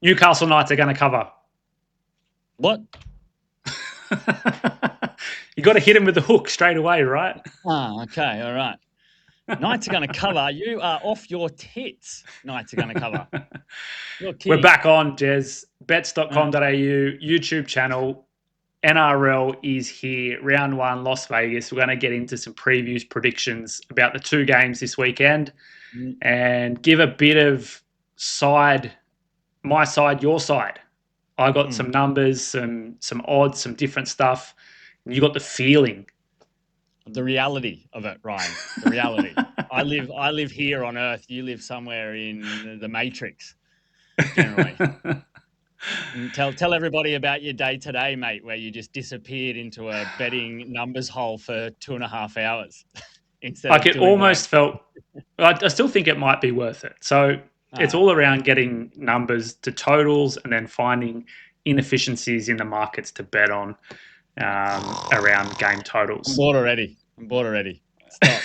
Newcastle Knights are going to cover. What? You got to hit him with the hook straight away, right? Okay, all right. Knights are going to cover. You are off your tits. Knights are going to cover. You're kidding. We're back on, Jez. Bets.com.au, YouTube channel. NRL is here. Round 1, Las Vegas. We're going to get into some previews, predictions about the 2 games this weekend and give a bit of my side, your side. I got some numbers, some odds, some different stuff. You got the feeling. The reality of it, Ryan. The reality. I live here on Earth. You live somewhere in the Matrix, generally. Tell everybody about your day today, mate, where you just disappeared into a betting numbers hole for 2.5 hours. Like it almost felt. I still think it might be worth it. So it's all around getting numbers to totals and then finding inefficiencies in the markets to bet on around game totals. I'm bored already. Stop.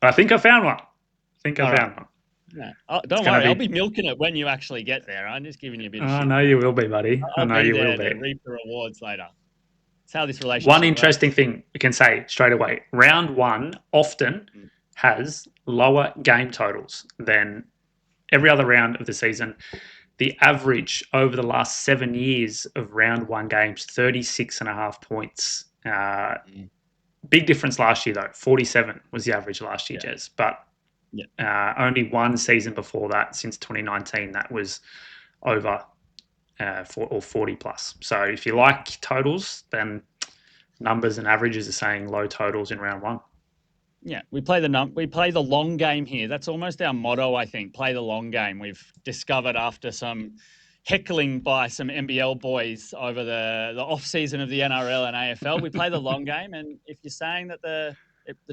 I think I found one. Yeah. Don't worry, I'll be milking it when you actually get there. I'm just giving you a bit of shit. I know you will be, buddy. I'll be there to reap the rewards later. That's how this relationship One interesting thing we can say straight away. Round 1 often has lower game totals than every other round of the season. The average over the last 7 years of round 1 games, 36.5 points. Big difference last year, though. 47 was the average last year, Jez. But only one season before that, since 2019, that was over 40 plus. So if you like totals, then numbers and averages are saying low totals in round 1. Yeah, we play the long game here. That's almost our motto, I think. Play the long game. We've discovered after some heckling by some NBL boys over the off season of the NRL and AFL, we play the long game. And if you're saying that the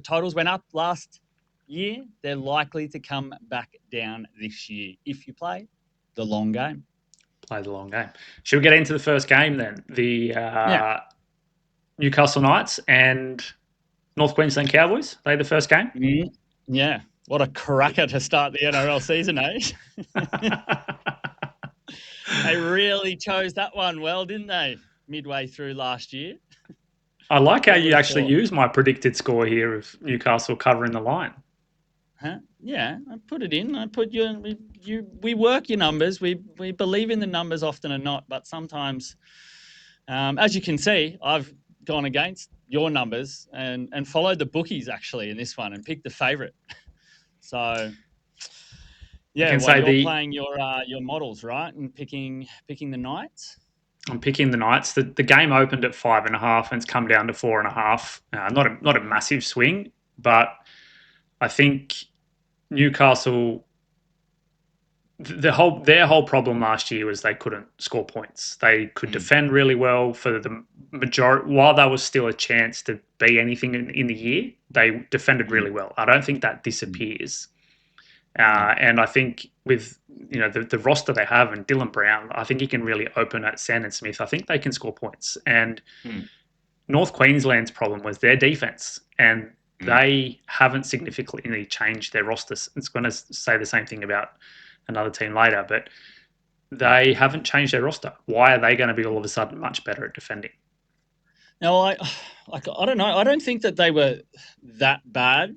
totals went up last year, they're likely to come back down this year if you play the long game. Play the long game. Should we get into the first game then? The Newcastle Knights and North Queensland Cowboys. Are they the first game? Yeah. What a cracker to start the NRL season, eh? They really chose that one well, didn't they? Midway through last year. I like how you actually use my predicted score here of Newcastle covering the line. Huh? Yeah, I put it in. I put you in. We work your numbers. We believe in the numbers often or not, but sometimes, as you can see, I've gone against your numbers and followed the bookies actually in this one and picked the favourite. So, yeah, you're playing your models, right, and picking the Knights. I'm picking the Knights. The game opened at 5.5 and it's come down to 4.5. Not a massive swing, but I think Newcastle, their whole problem last year was they couldn't score points. They could defend really well for the majority. While there was still a chance to be anything in the year, they defended really well. I don't think that disappears. And I think with the roster they have and Dylan Brown, I think he can really open at Sandon Smith. I think they can score points. And North Queensland's problem was their defense, and they haven't significantly changed their roster. It's going to say the same thing about another team later, but they haven't changed their roster. Why are they going to be all of a sudden much better at defending? No, I don't know. I don't think that they were that bad,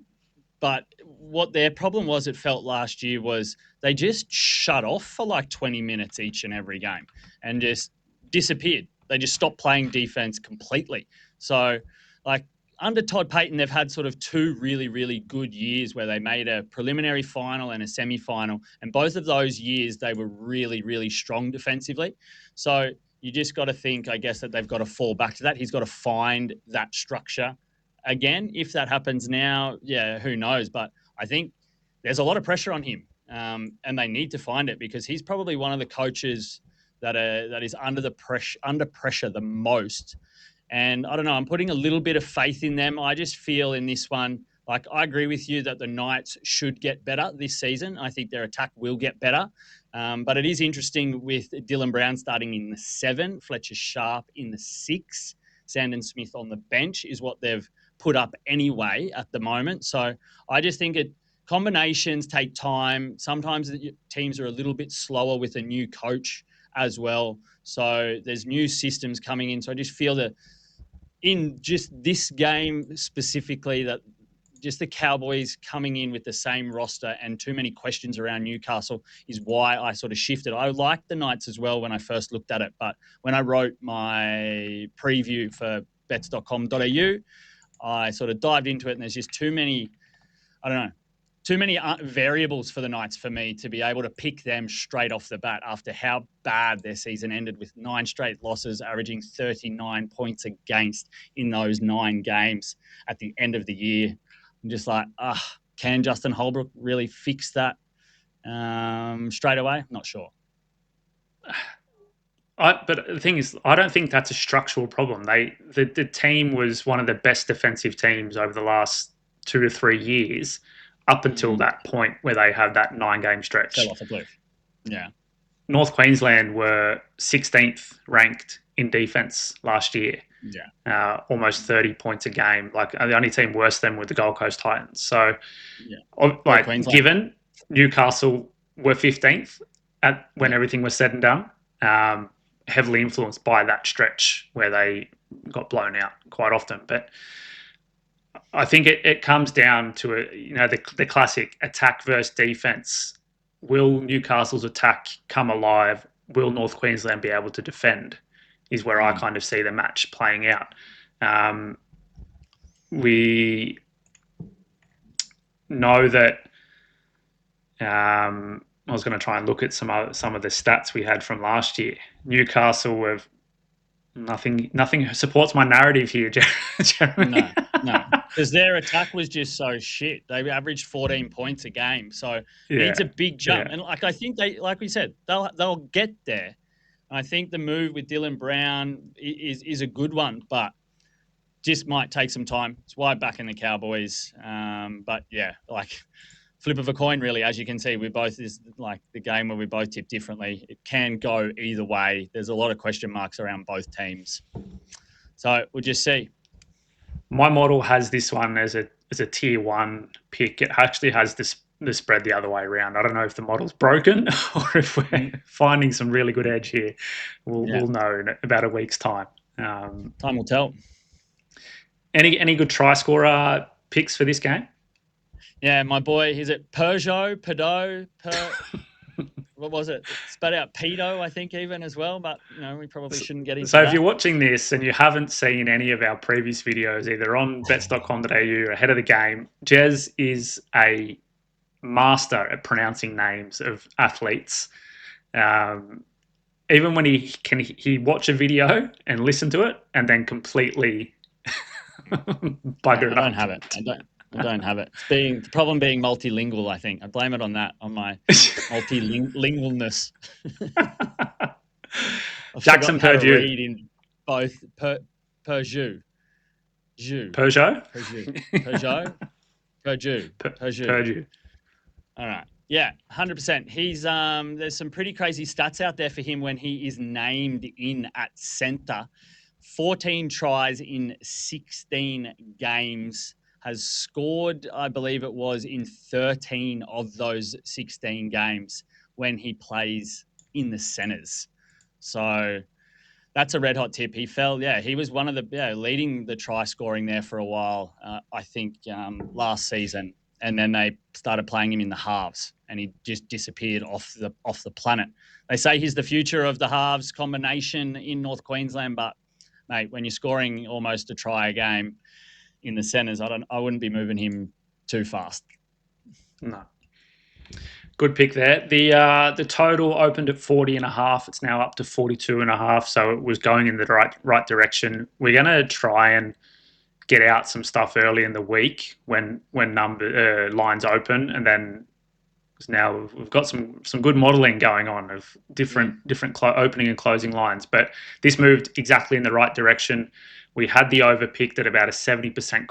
but what their problem was, it felt last year, was they just shut off for like 20 minutes each and every game and just disappeared. They just stopped playing defense completely. So, like, under Todd Payton, they've had sort of 2 really, really good years where they made a preliminary final and a semi-final. And both of those years, they were really, really strong defensively. So you just got to think, I guess, that they've got to fall back to that. He's got to find that structure again. If that happens now, yeah, who knows? But I think there's a lot of pressure on him, and they need to find it because he's probably one of the coaches that is under pressure the most. And I don't know, I'm putting a little bit of faith in them. I just feel in this one, like, I agree with you that the Knights should get better this season. I think their attack will get better. But it is interesting with Dylan Brown starting in the 7, Fletcher Sharp in the 6, Sandon Smith on the bench is what they've put up anyway at the moment. So I just think combinations take time. Sometimes the teams are a little bit slower with a new coach as well. So there's new systems coming in. So I just feel that in just this game specifically, that just the Cowboys coming in with the same roster and too many questions around Newcastle is why I sort of shifted. I liked the Knights as well when I first looked at it, but when I wrote my preview for bets.com.au, I sort of dived into it, and there's just too many, I don't know, too many variables for the Knights for me to be able to pick them straight off the bat after how bad their season ended with 9 straight losses, averaging 39 points against in those 9 games at the end of the year. I'm just like, can Justin Holbrook really fix that straight away? Not sure. But the thing is, I don't think that's a structural problem. The team was one of the best defensive teams over the last 2 to 3 years, up until that point where they had that 9-game stretch. Fell off a cliff. Yeah. North Queensland were 16th ranked in defense last year. Yeah. Almost 30 points a game. Like, the only team worse than were the Gold Coast Titans. So, given Newcastle were 15th when everything was said and done, heavily influenced by that stretch where they got blown out quite often. But I think it comes down to the classic attack versus defense. Will Newcastle's attack come alive? Will North Queensland be able to defend? Is where I kind of see the match playing out. We know that I was going to try and look at some of the stats we had from last year. Newcastle were nothing supports my narrative here, Jeremy. No, because their attack was just so shit. They averaged 14 points a game, so it needs a big jump. And I think like we said, they'll get there. I think the move with Dylan Brown is a good one, but just might take some time. It's why back in the Cowboys. But yeah, like flip of a coin, really. As you can see, we both is like the game where we both tip differently. It can go either way. There's a lot of question marks around both teams. So we'll just see. My model has this one as a tier 1 pick. It actually has the spread the other way around. I don't know if the model's broken or if we're finding some really good edge here. We'll know in about a week's time. Time will tell. Any good try scorer picks for this game? Yeah, my boy, is it Peugeot, what was it? Spat out pedo, I think, even as well, but we probably shouldn't get into that. So if you're watching this and you haven't seen any of our previous videos, either on bets.com.au or ahead of the game, Jez is a master at pronouncing names of athletes. Even when he watch a video and listen to it and then completely bugger it up. I don't have it. I don't have it. The problem being multilingual, I think. I blame it on that, on my multilingualness. Jackson Purdue. Read in both Peugeot. Purdue. All right. Yeah, 100%. He's there's some pretty crazy stats out there for him when he is named in at centre. 14 tries in 16 games. Has scored, I believe it was, in 13 of those 16 games when he plays in the centres. So that's a red hot tip. He was one of the leading the try scoring there for a while, I think, last season. And then they started playing him in the halves, and he just disappeared off the planet. They say he's the future of the halves combination in North Queensland, but mate, when you're scoring almost a try a game in the centres, I wouldn't be moving him too fast. No. Good pick there. The total opened at 40.5. It's now up to 42.5. So it was going in the right direction. We're going to try and get out some stuff early in the week when lines open, and then now we've got some good modelling going on of different opening and closing lines. But this moved exactly in the right direction. We had the over picked at about a 70%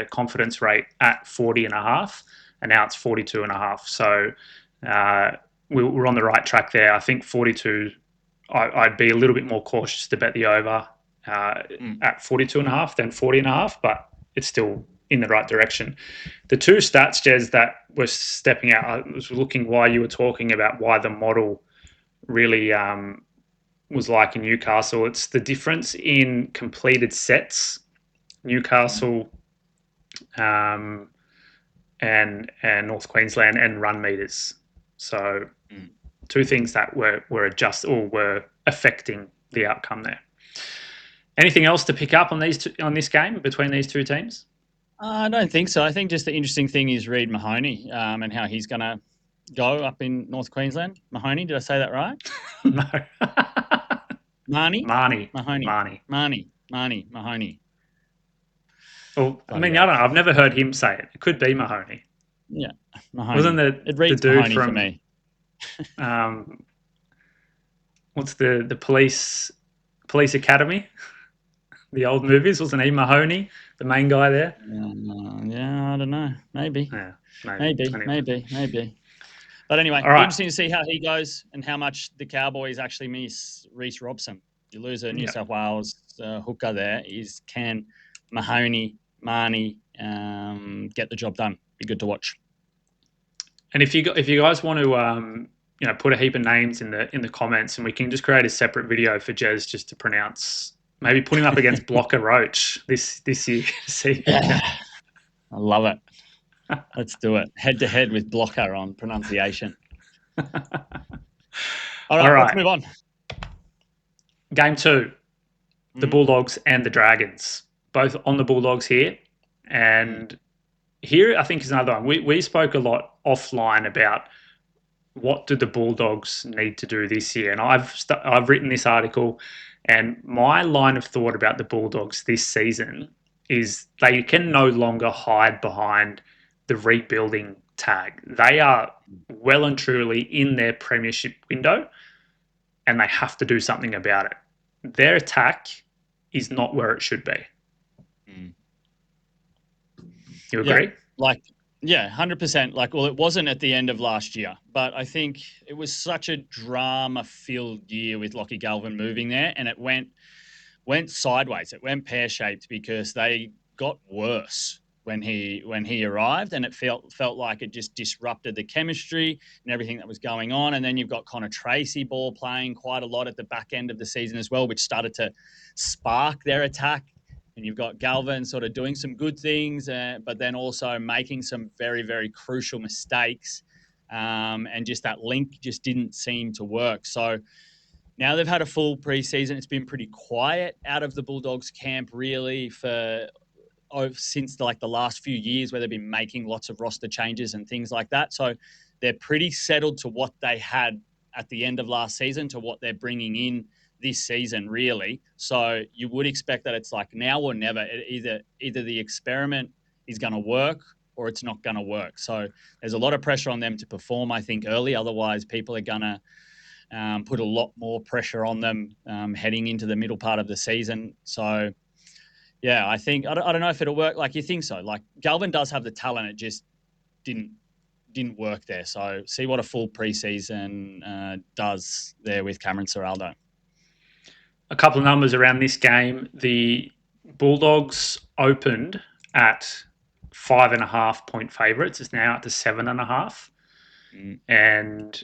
confidence rate at 40.5, and now it's 42.5. So we're on the right track there. I think 42, I'd be a little bit more cautious to bet the over at 42.5 than 40.5, but it's still in the right direction. The two stats, Jez, that were stepping out, I was looking while you were talking about why the model really was like in Newcastle. It's the difference in completed sets, Newcastle and North Queensland, and run meters. So two things that were affecting the outcome there. Anything else to pick up on this game between these two teams? I don't think so. I think just the interesting thing is Reid Mahoney and how he's going to go up in North Queensland. Mahoney, did I say that right? No. Mahoney. Mahoney. Well, I mean, I don't know. I've never heard him say it. It could be Mahoney. Yeah, Mahoney. Wasn't it reads the dude Mahoney from for me? What's the police academy? The old movies, wasn't he Mahoney, the main guy there? Yeah, I don't know. Maybe. Yeah, maybe. But anyway, all right. Interesting to see how he goes and how much the Cowboys actually miss Reece Robson. You lose a New South Wales hooker there. Can Mahoney, Marnie get the job done? Be good to watch. And if you guys want to put a heap of names in the comments, and we can just create a separate video for Jez just to pronounce. Maybe put him up against Blocker Roach this year. See, I love it. Let's do it head to head with Blocker on pronunciation. All right, let's move on. Game 2, the Bulldogs and the Dragons, both on the Bulldogs here, and here I think is another one. We spoke a lot offline about what do the Bulldogs need to do this year, and I've written this article. And my line of thought about the Bulldogs this season is they can no longer hide behind the rebuilding tag. They are well and truly in their premiership window, and they have to do something about it. Their attack is not where it should be. You agree? Yeah, 100%. It wasn't at the end of last year, but I think it was such a drama-filled year with Lachie Galvin moving there, and it went sideways. It went pear-shaped because they got worse when he arrived, and it felt like it just disrupted the chemistry and everything that was going on. And then you've got Connor Tracy ball playing quite a lot at the back end of the season as well, which started to spark their attack. And you've got Galvin sort of doing some good things, but then also making some very, very crucial mistakes. And just that link just didn't seem to work. So now they've had a full preseason. It's been pretty quiet out of the Bulldogs camp, really, since the last few years where they've been making lots of roster changes and things like that. So they're pretty settled to what they had at the end of last season to what they're bringing in this season, really. So you would expect that it's like now or never. Either the experiment is going to work or it's not going to work. So there's a lot of pressure on them to perform, I think, early. Otherwise, people are going to put a lot more pressure on them heading into the middle part of the season. So, yeah, I think I don't know if it'll work. You think so? Galvin does have the talent. It just didn't work there. So see what a full preseason does there with Cameron Ciraldo. A couple of numbers around this game. The Bulldogs opened at 5.5 point favourites. It's now at 7.5. And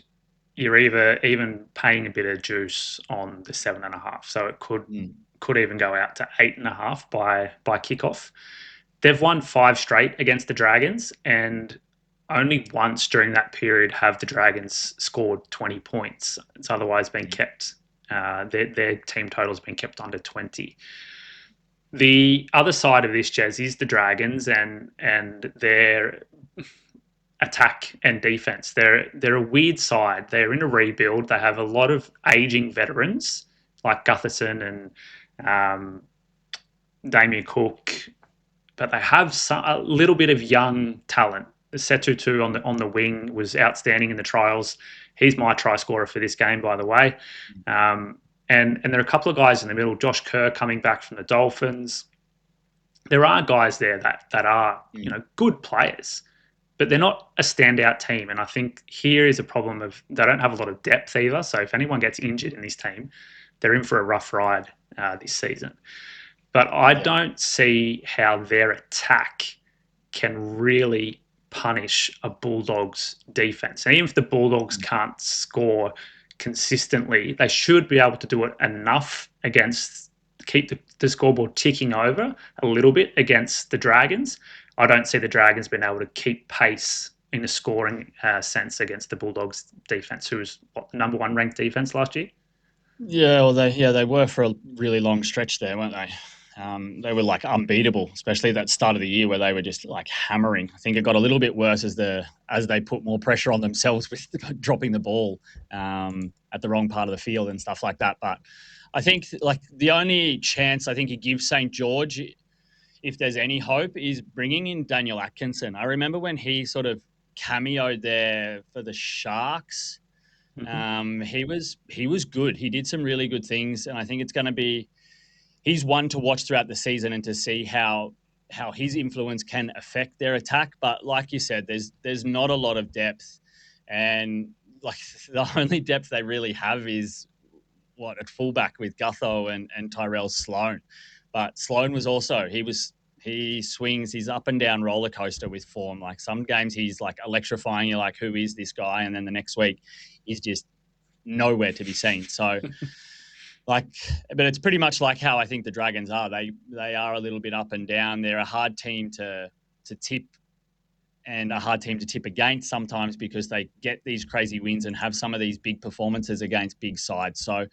you're even paying a bit of juice on the 7.5. So it could even go out to 8.5 by kickoff. They've won 5 straight against the Dragons, and only once during that period have the Dragons scored 20 points. It's otherwise been kept. Their team total has been kept under 20. The other side of this, Jez, is the Dragons and their attack and defense. They're a weird side. They're in a rebuild. They have a lot of aging veterans like Gutherson and Damien Cook, but they have a little bit of young talent. Setutu on the wing was outstanding in the trials. He's my try scorer for this game, by the way. And there are a couple of guys in the middle. Josh Kerr coming back from the Dolphins. There are guys there that are good players, but they're not a standout team. And I think here is a problem of they don't have a lot of depth either. So if anyone gets injured in this team, they're in for a rough ride this season. But I don't see how their attack can really punish a Bulldogs defense. And even if the Bulldogs can't score consistently, they should be able to do it enough against keep the scoreboard ticking over a little bit against the Dragons. I don't see the Dragons being able to keep pace in a scoring sense against the Bulldogs defense, who was what, the number one ranked defense last year. Yeah, well, they were for a really long stretch there, weren't they? They were like unbeatable, especially that start of the year where they were just like hammering. I think it got a little bit worse as they put more pressure on themselves with dropping the ball at the wrong part of the field and stuff like that. But I think like the only chance I think he gives St. George, if there's any hope, is bringing in Daniel Atkinson. I remember when he sort of cameoed there for the Sharks. He was good. He did some really good things, and I think it's going to be he's one to watch throughout the season and to see how his influence can affect their attack. But like you said, there's not a lot of depth, and like the only depth they really have is at fullback with Gutho and Tyrell Sloan. But Sloan was also he swings, he's up and down roller coaster with form. Like some games he's like electrifying. You're like, who is this guy? And then the next week he's just nowhere to be seen. So but it's pretty much like how I think the Dragons are. They are a little bit up and down. They're a hard team to tip and a hard team to tip against sometimes because they get these crazy wins and have some of these big performances against big sides. So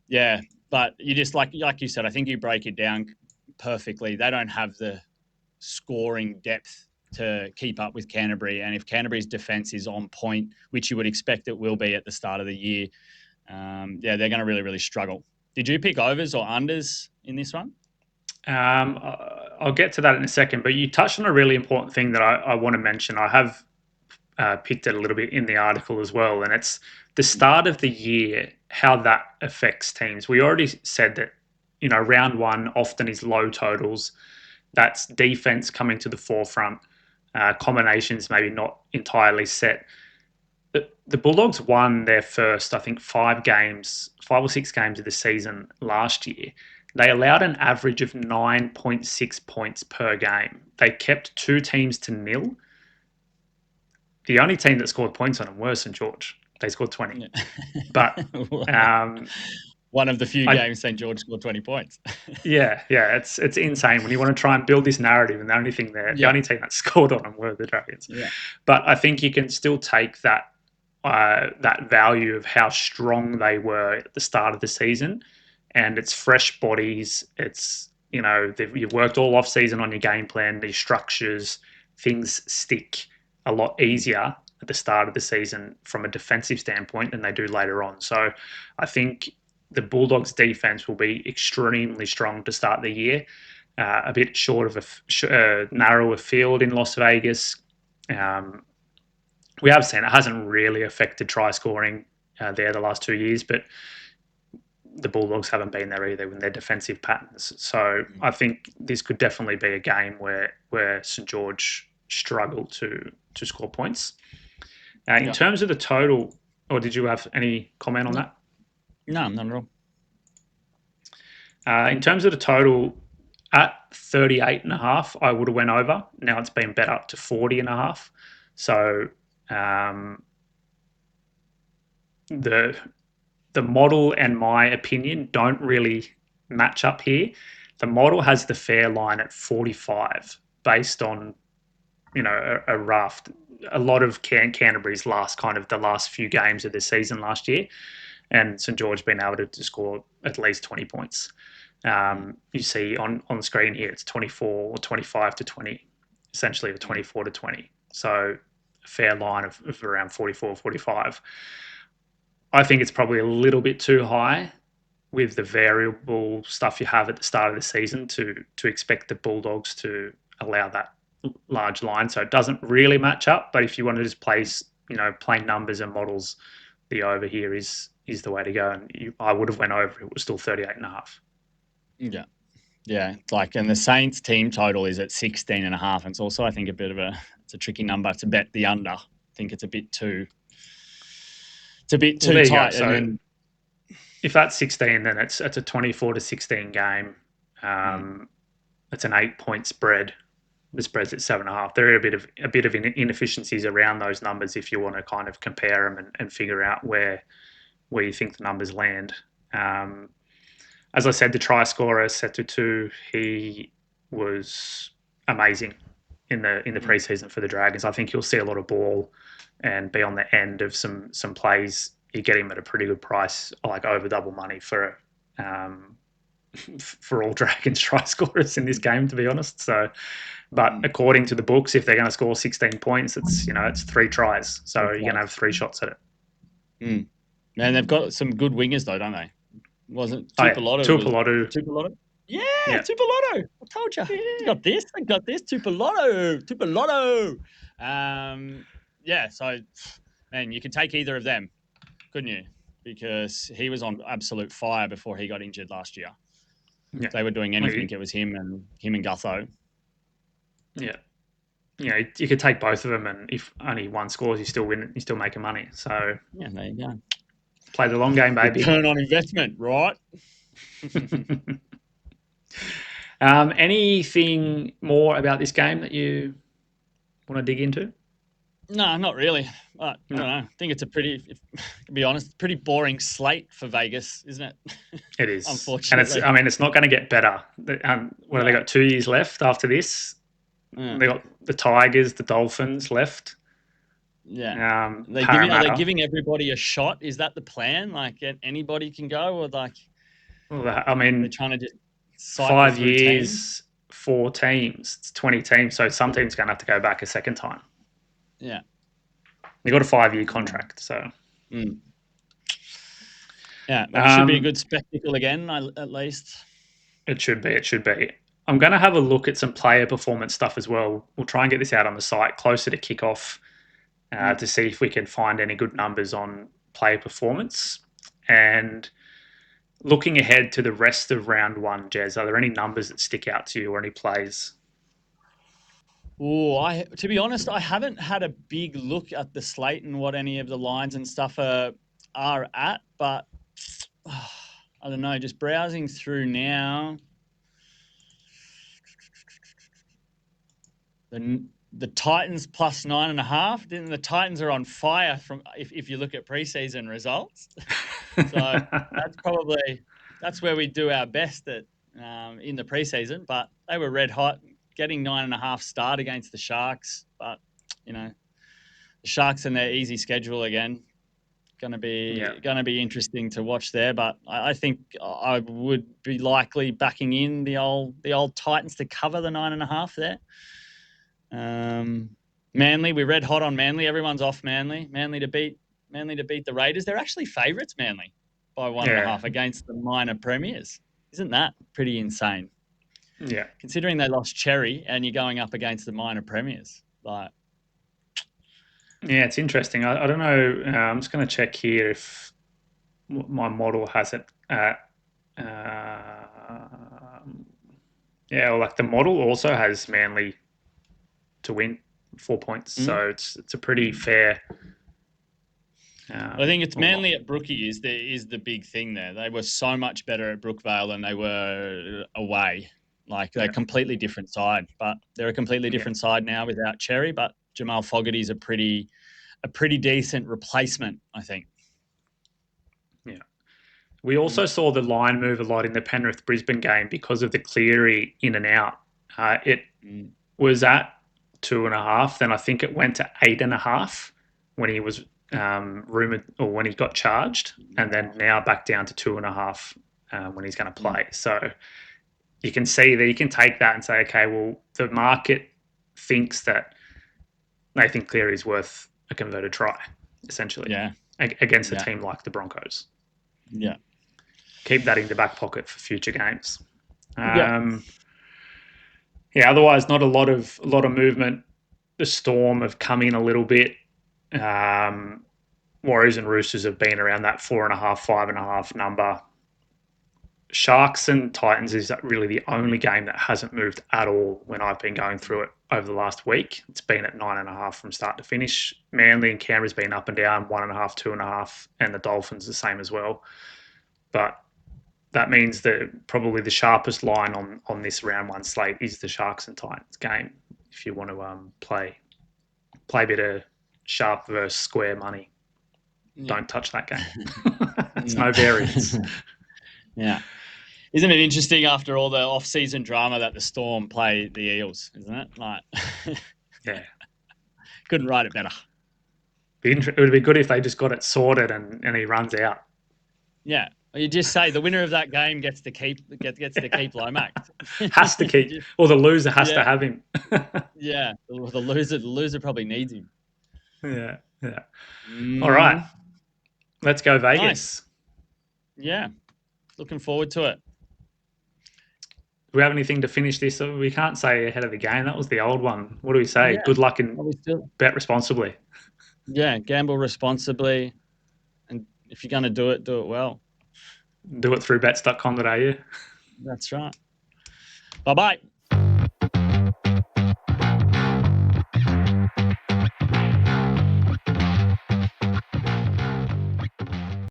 yeah, but you just like you said, I think you break it down perfectly. They don't have the scoring depth to keep up with Canterbury. And if Canterbury's defence is on point, which you would expect it will be at the start of the year, they're going to really, really struggle. Did you pick overs or unders in this one? I'll get to that in a second, but you touched on a really important thing that I want to mention. I have picked it a little bit in the article as well, and it's the start of the year, how that affects teams. We already said that, round one often is low totals. That's defense coming to the forefront. Combinations maybe not entirely set. The Bulldogs won their first, I think, 5 or 6 games of the season last year. They allowed an average of 9.6 points per game. They kept 2 teams to nil. The only team that scored points on them was St. George. They scored 20. But one of the few games St. George scored 20 points. yeah, it's insane when you want to try and build this narrative, and the only team that scored on them were the Dragons. Yeah. But I think you can still take that value of how strong they were at the start of the season, and it's fresh bodies. It's you've worked all off season on your game plan, these structures, things stick a lot easier at the start of the season from a defensive standpoint than they do later on. So I think the Bulldogs defense will be extremely strong to start the year. A bit short of a narrower field in Las Vegas. We have seen it hasn't really affected try scoring there the last 2 years, but the Bulldogs haven't been there either in their defensive patterns. So I think this could definitely be a game where St. George struggle to score points. In terms of the total, or did you have any comment on that? No, not at all. In terms of the total, at 38.5, I would have went over. Now it's been bet up to 40.5. So the model and my opinion don't really match up here. The model has the fair line at 45 based on a raft. A lot of Canterbury's the last few games of the season last year, and St. George been able to score at least 20 points. You see on the screen here, it's 24 or 25 to 20, essentially a 24 to 20. So a fair line of around 44, 45. I think it's probably a little bit too high with the variable stuff you have at the start of the season to expect the Bulldogs to allow that large line. So it doesn't really match up. But if you want to just place, plain numbers and models, the over here is the way to go. And I would have went over. It was still 38.5. Yeah. Yeah. And the Saints team total is at 16.5. And it's also, I think, it's a tricky number to bet the under. I think it's a bit too tight. So then, if that's 16, then it's a 24 to 16 game. It's an 8-point spread. the spread's at 7.5. There are a bit of inefficiencies around those numbers if you want to kind of compare them and figure out where you think the numbers land. As I said, the try scorer set to 2. He was amazing in the preseason for the Dragons. I think you'll see a lot of ball and be on the end of some plays. You get him at a pretty good price, like over double money for all Dragons try scorers in this game, to be honest. So, but according to the books, if they're going to score 16 points, it's 3 tries. So you're going to have 3 shots at it. Man, they've got some good wingers though, don't they? Wasn't Tupolotu? Tupolotu? Yeah, Tupolotu. I told you. You got this. I got this. Tupolotu. Yeah, so, man, you could take either of them, couldn't you? Because he was on absolute fire before he got injured last year. Yeah. If they were doing anything, it was him and Gutho. Yeah. You could take both of them, and if only one scores, you still win. You still making money. So yeah, there you go. Play the long game, baby. Return on investment, right? Anything more about this game that you want to dig into? No, not really. I don't know. I think it's to be honest, pretty boring slate for Vegas, isn't it? It is. Unfortunately. And it's not going to get better. They got 2 years left after this? Yeah. They got the Tigers, the Dolphins left. Yeah. Are they giving everybody a shot? Is that the plan? Like anybody can go, or like? Well, I mean, they're trying to just 5 years, teams? 4 teams, it's 20 teams. So some teams are going to have to go back a second time. Yeah. They got a 5-year contract, so. Yeah, it should be a good spectacle again, at least. It should be. I'm going to have a look at some player performance stuff as well. We'll try and get this out on the site closer to kickoff. To see if we can find any good numbers on player performance. And looking ahead to the rest of round 1, Jez, are there any numbers that stick out to you or any plays? To be honest, I haven't had a big look at the slate and what any of the lines and stuff are at, but I don't know, just browsing through now. The Titans plus 9.5. Then the Titans are on fire from if you look at preseason results. So that's where we do our best at in the preseason. But they were red hot, getting 9.5 start against the Sharks. But the Sharks and their easy schedule again, going to be interesting to watch there. But I think I would be likely backing in the old Titans to cover the 9.5 there. Manly, we're red hot on Manly. Everyone's off Manly. Manly to beat the Raiders. They're actually favourites, Manly, by 1.5 against the minor premiers. Isn't that pretty insane? Yeah. Considering they lost Cherry and you're going up against the minor premiers. Yeah, it's interesting. I don't know. I'm just going to check here if my model has it at. The model also has Manly to win 4 points. So it's a pretty fair. I think it's Manly at Brookie is the big thing there. They were so much better at Brookvale than they were away. Like they're a completely different side, but they're a completely different side now without Cherry. But Jamal Fogarty's a pretty decent replacement, I think. Yeah. We also saw the line move a lot in the Penrith-Brisbane game because of the Cleary in and out. It was at 2.5, then I think it went to 8.5 when he was rumoured or when he got charged, and then now back down to 2.5 when he's going to play. So you can see that you can take that and say, okay, well, the market thinks that they think Cleary is worth a converted try, essentially, against a team like the Broncos. Yeah. Keep that in the back pocket for future games. Otherwise, not a lot of movement. The Storm have come in a little bit. Warriors and Roosters have been around that 4.5, 5.5 number. Sharks and Titans is really the only game that hasn't moved at all when I've been going through it over the last week. It's been at 9.5 from start to finish. Manly and Canberra's been up and down, 1.5, 2.5, and the Dolphins the same as well. But that means that probably the sharpest line on this round 1 slate is the Sharks and Titans game. if you want to play a bit of sharp versus square money. Yeah. Don't touch that game. It's No. no variance. Yeah. Isn't it interesting after all the off-season drama that the Storm play the Eels, isn't it? Like, Yeah. couldn't write it better. It would be good if they just got it sorted and he runs out. Yeah. You just say the winner of that game gets to keep Lomax. Has to keep, or the loser has to Yeah. have him. Yeah. The loser probably needs him. Yeah. All right. Let's go Vegas. Nice. Yeah. Looking forward to it. Do we have anything to finish this? We can't say ahead of the game. That was the old one. What do we say? Yeah. Good luck and bet responsibly. Yeah, gamble responsibly. And if you're going to do it well. Do it through bets.com.au. That's right. Bye-bye.